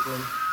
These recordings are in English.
problem.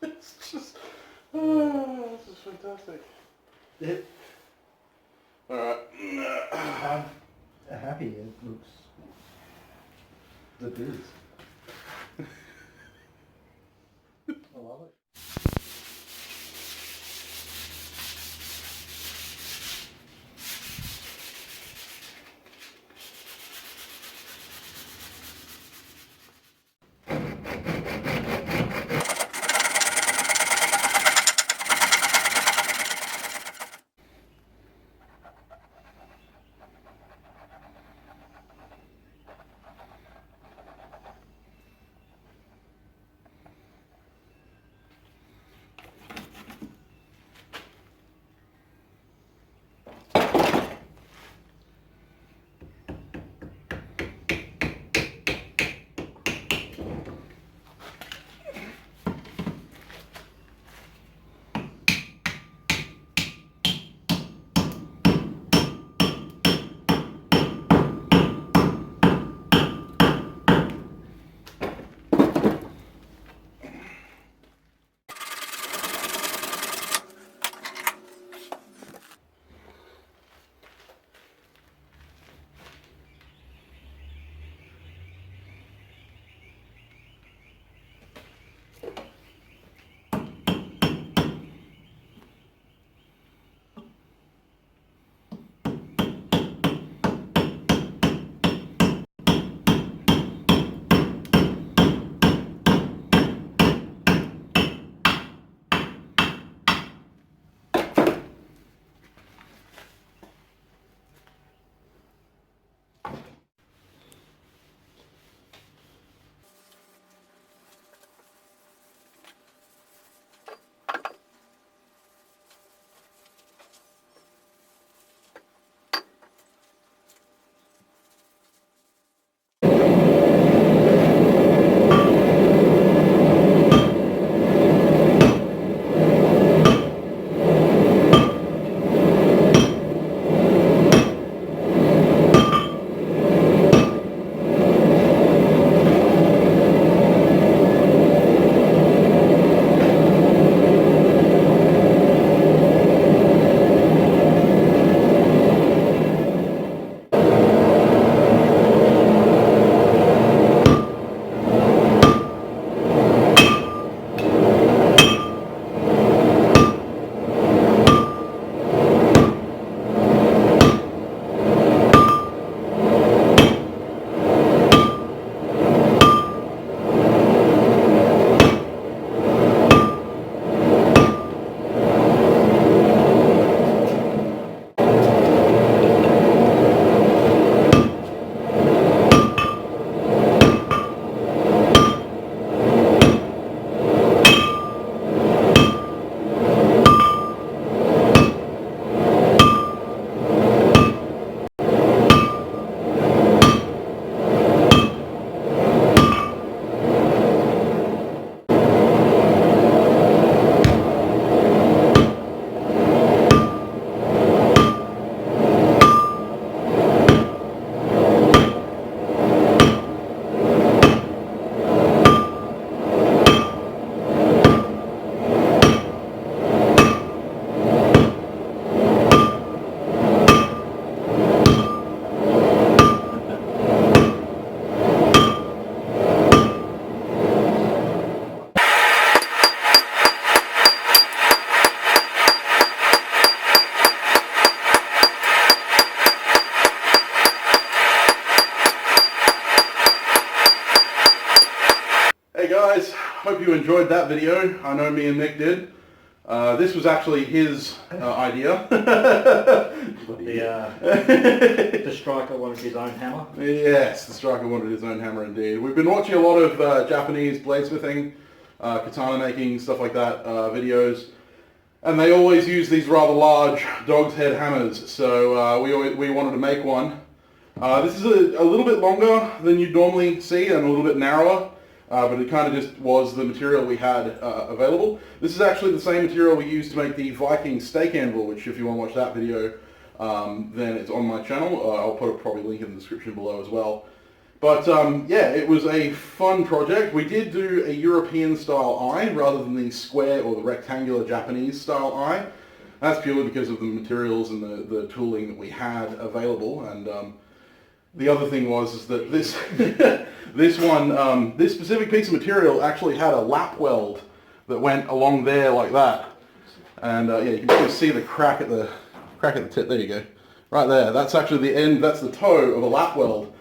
It's just, oh, this is fantastic. It, Alright. I'm happy it looks the goods. I love it. hope you enjoyed that video. I know me and Mick did. This was actually his idea. The striker wanted his own hammer. Yes, the striker wanted his own hammer indeed. We've been watching a lot of Japanese bladesmithing, katana making, stuff like that, videos. And they always use these rather large dog's head hammers, so we wanted to make one. This is a little bit longer than you'd normally see and a little bit narrower, but it kind of just was the material we had available. This is actually the same material we used to make the Viking steak anvil, which if you want to watch that video, then it's on my channel. I'll put a probably link in the description below as well. But yeah, it was a fun project. We did do a European style eye rather than the square or the rectangular Japanese style eye. That's purely because of the materials and the tooling that we had available. And the other thing was that this this specific piece of material actually had a lap weld that went along there like that. And yeah, you can just see the crack at the tip. There you go, right there. That's actually the end. That's the toe of a lap weld.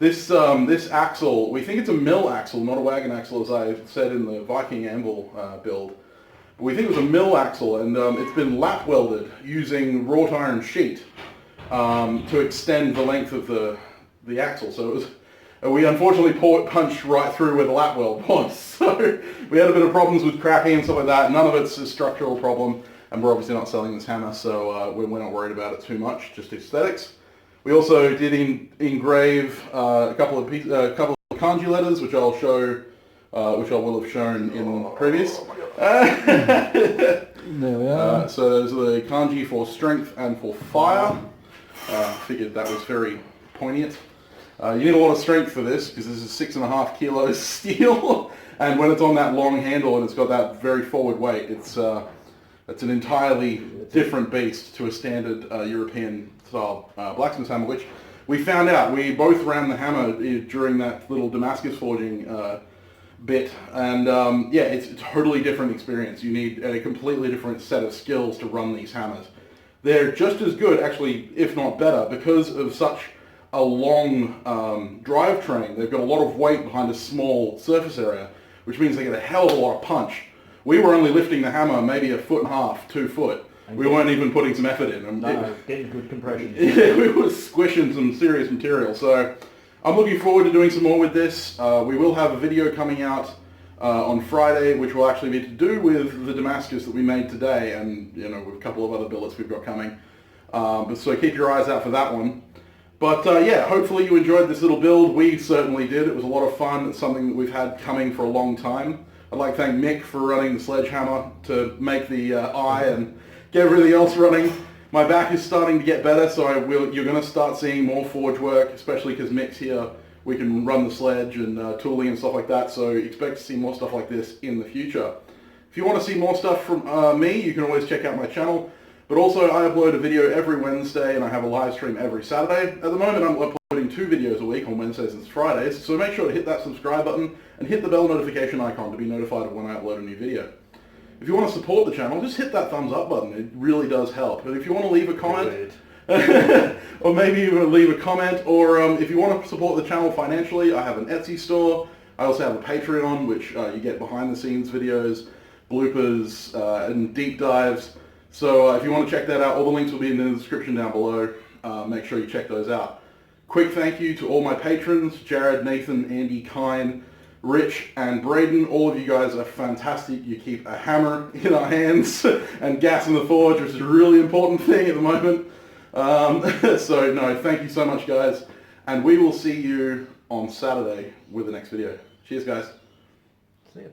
This axle, we think it's a mill axle, not a wagon axle, as I said in the Viking anvil build. But we think it was a mill axle, and it's been lap welded using wrought iron sheet to extend the length of the axle. So it was, we unfortunately punched right through where the lap weld was. So we had a bit of problems with cracking and stuff like that. None of it's a structural problem, and we're obviously not selling this hammer, so we're not worried about it too much, just aesthetics. We also did engrave a couple of kanji letters, which I'll show, which I will have shown in the previous. There we are. So those are the kanji for strength and for fire. Figured that was very poignant. You need a lot of strength for this because this is 6.5 kilos steel, and when it's on that long handle and it's got that very forward weight, it's an entirely different beast to a standard European style blacksmith hammer, which we found out. We both ran the hammer during that little Damascus forging bit, and yeah, it's a totally different experience. You need a completely different set of skills to run these hammers. They're just as good, actually, if not better, because of such a long drivetrain. They've got a lot of weight behind a small surface area, which means they get a hell of a lot of punch. We were only lifting the hammer maybe 1.5 foot, 2 foot. We weren't even putting some effort in. No, getting good compression. Yeah, we were squishing some serious material. So I'm looking forward to doing some more with this. We will have a video coming out on Friday, which will actually be to do with the Damascus that we made today, and you know, with a couple of other billets we've got coming. But so keep your eyes out for that one. But yeah, hopefully you enjoyed this little build. We certainly did. It was a lot of fun. It's something that we've had coming for a long time. I'd like to thank Mick for running the Sledgehammer to make the eye and get everything else running. My back is starting to get better, so you're going to start seeing more forge work, especially because Mick's here. We can run the sledge and tooling and stuff like that, so expect to see more stuff like this in the future. If you want to see more stuff from me, you can always check out my channel. But also, I upload a video every Wednesday, and I have a live stream every Saturday. At the moment, I'm uploading 2 videos a week on Wednesdays and Fridays, so make sure to hit that subscribe button and hit the bell notification icon to be notified of when I upload a new video. If you want to support the channel, just hit that thumbs up button. It really does help. But if you want to leave a comment, or maybe you want to leave a comment, or if you want to support the channel financially, I have an Etsy store. I also have a Patreon, which you get behind the scenes videos, bloopers, and deep dives. So if you want to check that out, all the links will be in the description down below. Make sure you check those out. Quick thank you to all my patrons, Jared, Nathan, Andy, Kine, Rich, and Braden. All of you guys are fantastic. You keep a hammer in our hands and gas in the forge, which is a really important thing at the moment. So no, thank you so much, guys. And we will see you on Saturday with the next video. Cheers, guys. See ya.